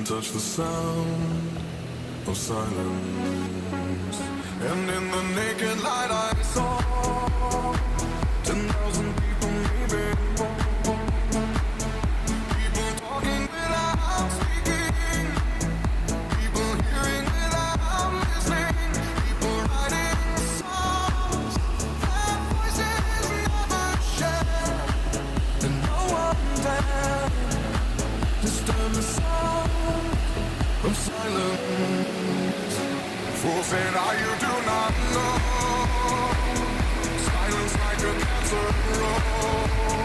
touch the sound of silence. And in the naked light I saw 10,000 people, maybe more. People talking without speaking, people hearing without listening, people writing songs their voices never share, and no one dared disturb the sound of silence. Fools say now you do not know. Silence like a cancer grows.